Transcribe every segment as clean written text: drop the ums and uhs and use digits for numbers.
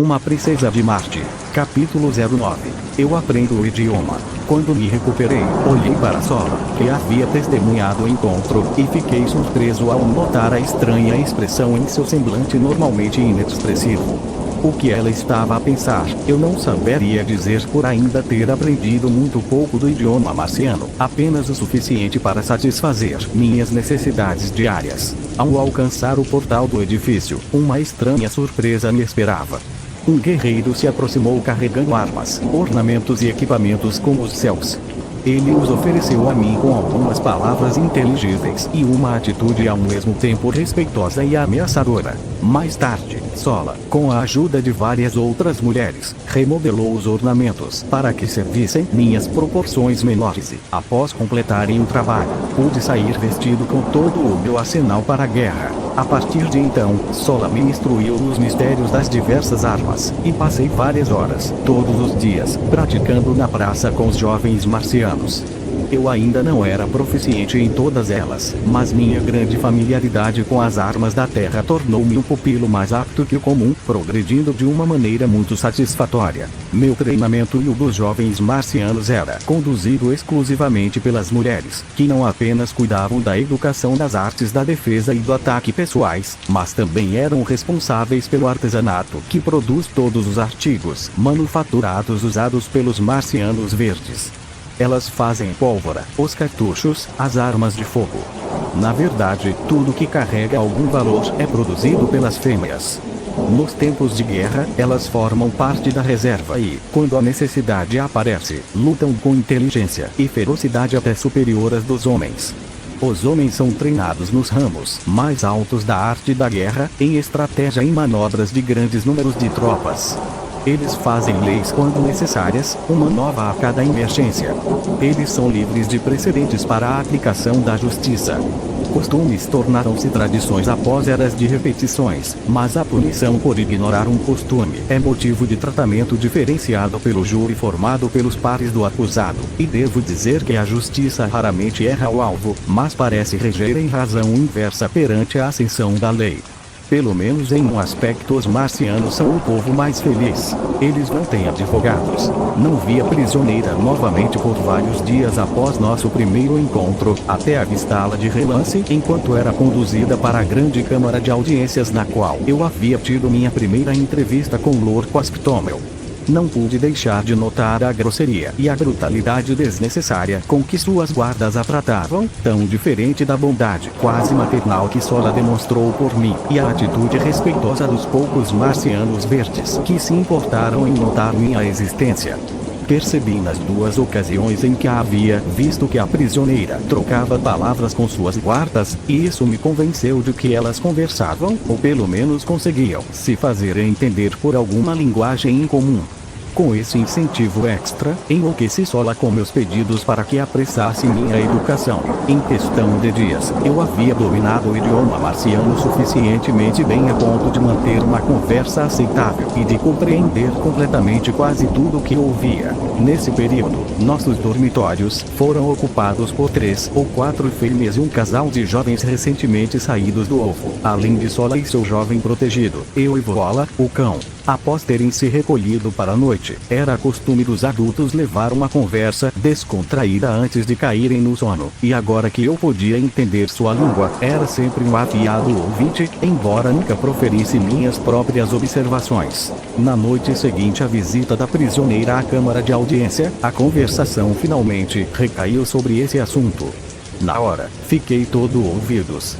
Uma princesa de Marte. Capítulo 09. Eu aprendo o idioma. Quando me recuperei, olhei para Sola, que havia testemunhado o encontro, e fiquei surpreso ao notar a estranha expressão em seu semblante normalmente inexpressivo. O que ela estava a pensar, eu não saberia dizer por ainda ter aprendido muito pouco do idioma marciano, apenas o suficiente para satisfazer minhas necessidades diárias. Ao alcançar o portal do edifício, uma estranha surpresa me esperava. Um guerreiro se aproximou carregando armas, ornamentos e equipamentos como os céus. Ele os ofereceu a mim com algumas palavras inteligíveis e uma atitude ao mesmo tempo respeitosa e ameaçadora. Mais tarde, Sola, com a ajuda de várias outras mulheres, remodelou os ornamentos para que servissem minhas proporções menores e, após completarem o trabalho, pude sair vestido com todo o meu arsenal para a guerra. A partir de então, Sola me instruiu nos mistérios das diversas armas, e passei várias horas, todos os dias, praticando na praça com os jovens marcianos. Eu ainda não era proficiente em todas elas, mas minha grande familiaridade com as armas da Terra tornou-me um pupilo mais apto que o comum, progredindo de uma maneira muito satisfatória. Meu treinamento e o dos jovens marcianos era conduzido exclusivamente pelas mulheres, que não apenas cuidavam da educação das artes da defesa e do ataque pessoais, mas também eram responsáveis pelo artesanato, que produz todos os artigos manufaturados usados pelos marcianos verdes. Elas fazem pólvora, os cartuchos, as armas de fogo. Na verdade, tudo que carrega algum valor é produzido pelas fêmeas. Nos tempos de guerra, elas formam parte da reserva e, quando a necessidade aparece, lutam com inteligência e ferocidade até superior às dos homens. Os homens são treinados nos ramos mais altos da arte da guerra, em estratégia e manobras de grandes números de tropas. Eles fazem leis quando necessárias, uma nova a cada emergência. Eles são livres de precedentes para a aplicação da justiça. Costumes tornaram-se tradições após eras de repetições, mas a punição por ignorar um costume é motivo de tratamento diferenciado pelo júri formado pelos pares do acusado, e devo dizer que a justiça raramente erra o alvo, mas parece reger em razão inversa perante a ascensão da lei. Pelo menos em um aspecto os marcianos são o povo mais feliz. Eles não têm advogados. Não vi a prisioneira novamente por vários dias após nosso primeiro encontro, até avistá-la de relance enquanto era conduzida para a grande câmara de audiências na qual eu havia tido minha primeira entrevista com Lord Quasptomel. Não pude deixar de notar a grosseria e a brutalidade desnecessária com que suas guardas a tratavam, tão diferente da bondade quase maternal que Sola demonstrou por mim, e a atitude respeitosa dos poucos marcianos verdes que se importaram em notar minha existência. Percebi nas duas ocasiões em que a havia visto que a prisioneira trocava palavras com suas guardas, e isso me convenceu de que elas conversavam, ou pelo menos conseguiam, se fazer entender por alguma linguagem em comum. Com esse incentivo extra, enlouqueci Sola com meus pedidos para que apressasse minha educação. Em questão de dias, eu havia dominado o idioma marciano suficientemente bem a ponto de manter uma conversa aceitável e de compreender completamente quase tudo o que ouvia. Nesse período, nossos dormitórios foram ocupados por 3 ou 4 fêmeas e um casal de jovens recentemente saídos do ovo, além de Sola e seu jovem protegido, eu e Vola, o cão. Após terem se recolhido para a noite, era costume dos adultos levar uma conversa descontraída antes de caírem no sono, e agora que eu podia entender sua língua, era sempre um afiado ouvinte, embora nunca proferisse minhas próprias observações. Na noite seguinte à visita da prisioneira à câmara de audiência, a conversação finalmente recaiu sobre esse assunto. Na hora, fiquei todo ouvidos.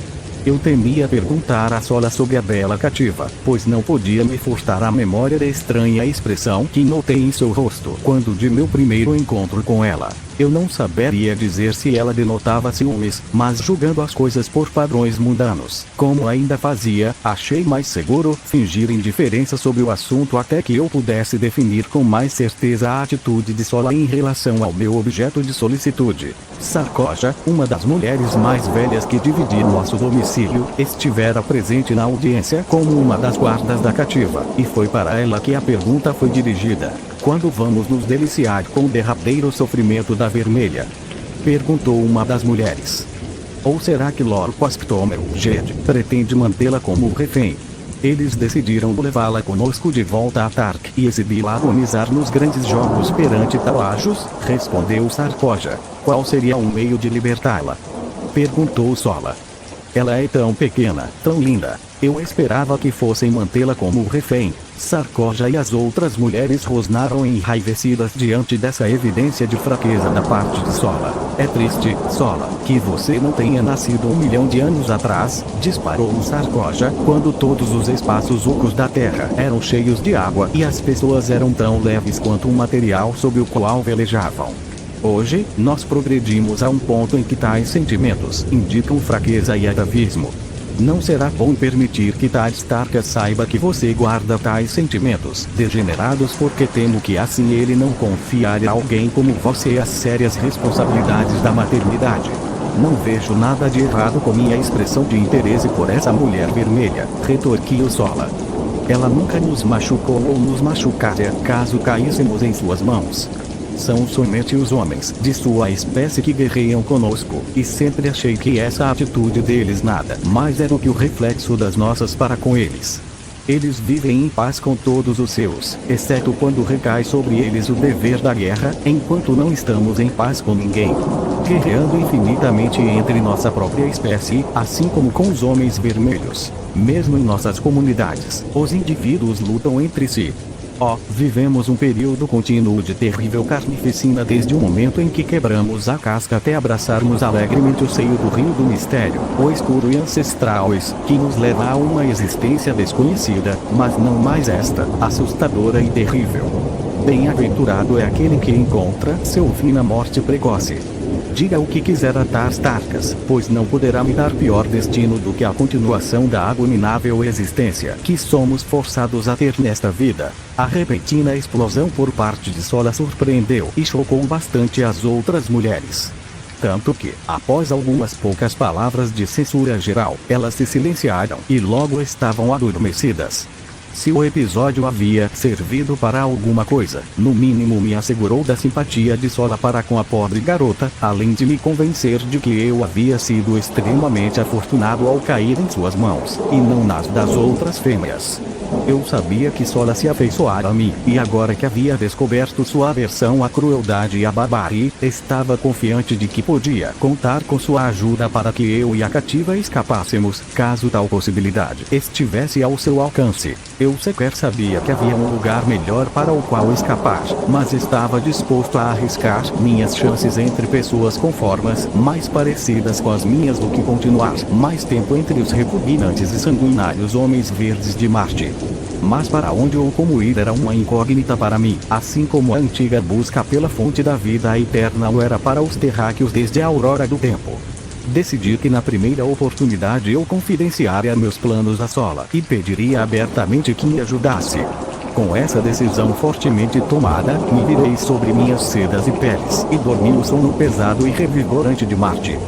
Eu temia perguntar a Sola sobre a bela cativa, pois não podia me furtar a memória da estranha expressão que notei em seu rosto quando de meu primeiro encontro com ela. Eu não saberia dizer se ela denotava ciúmes, mas julgando as coisas por padrões mundanos, como ainda fazia, achei mais seguro fingir indiferença sobre o assunto até que eu pudesse definir com mais certeza a atitude de Sola em relação ao meu objeto de solicitude. Sarcoja, uma das mulheres mais velhas que dividia nosso domicílio, estivera presente na audiência como uma das guardas da cativa, e foi para ela que a pergunta foi dirigida. Quando vamos nos deliciar com o derradeiro sofrimento da vermelha? Perguntou uma das mulheres. Ou será que Lord Quasptomel Jed pretende mantê-la como refém? Eles decidiram levá-la conosco de volta a Tark e exibi-la agonizar nos grandes jogos perante Talajos, respondeu Sarcoja. Qual seria um meio de libertá-la? Perguntou Sola. Ela é tão pequena, tão linda. Eu esperava que fossem mantê-la como refém. Sarcoja e as outras mulheres rosnaram enraivecidas diante dessa evidência de fraqueza da parte de Sola. É triste, Sola, que você não tenha nascido 1 milhão de anos atrás, disparou Sarcoja, quando todos os espaços ocos da Terra eram cheios de água e as pessoas eram tão leves quanto o material sobre o qual velejavam. Hoje, nós progredimos a um ponto em que tais sentimentos indicam fraqueza e atavismo. Não será bom permitir que Tarkas saiba que você guarda tais sentimentos degenerados, porque temo que assim ele não confiará a alguém como você as sérias responsabilidades da maternidade. Não vejo nada de errado com minha expressão de interesse por essa mulher vermelha, retorquiu Sola. Ela nunca nos machucou ou nos machucaria caso caíssemos em suas mãos. São somente os homens de sua espécie que guerreiam conosco, e sempre achei que essa atitude deles nada mais era do que o reflexo das nossas para com eles. Eles vivem em paz com todos os seus, exceto quando recai sobre eles o dever da guerra, enquanto não estamos em paz com ninguém. Guerreando infinitamente entre nossa própria espécie, assim como com os homens vermelhos. Mesmo em nossas comunidades, os indivíduos lutam entre si. Vivemos um período contínuo de terrível carnificina desde o momento em que quebramos a casca até abraçarmos alegremente o seio do rio do mistério, o escuro e ancestral, que nos leva a uma existência desconhecida, mas não mais esta, assustadora e terrível. Bem-aventurado é aquele que encontra seu fim na morte precoce. Diga o que quiser a Tarkas, pois não poderá me dar pior destino do que a continuação da abominável existência que somos forçados a ter nesta vida. A repentina explosão por parte de Sola surpreendeu e chocou bastante as outras mulheres. Tanto que, após algumas poucas palavras de censura geral, elas se silenciaram e logo estavam adormecidas. Se o episódio havia servido para alguma coisa, no mínimo me assegurou da simpatia de Sola para com a pobre garota, além de me convencer de que eu havia sido extremamente afortunado ao cair em suas mãos, e não nas das outras fêmeas. Eu sabia que Sola se afeiçoara a mim, e agora que havia descoberto sua aversão à crueldade e à barbárie, estava confiante de que podia contar com sua ajuda para que eu e a cativa escapássemos, caso tal possibilidade estivesse ao seu alcance. Eu sequer sabia que havia um lugar melhor para o qual escapar, mas estava disposto a arriscar minhas chances entre pessoas com formas mais parecidas com as minhas do que continuar mais tempo entre os repugnantes e sanguinários homens verdes de Marte. Mas para onde ou como ir era uma incógnita para mim, assim como a antiga busca pela fonte da vida eterna o era para os terráqueos desde a aurora do tempo. Decidi que na primeira oportunidade eu confidenciaria meus planos a Sola e pediria abertamente que me ajudasse. Com essa decisão fortemente tomada, me virei sobre minhas sedas e peles e dormi o sono pesado e revigorante de Marte.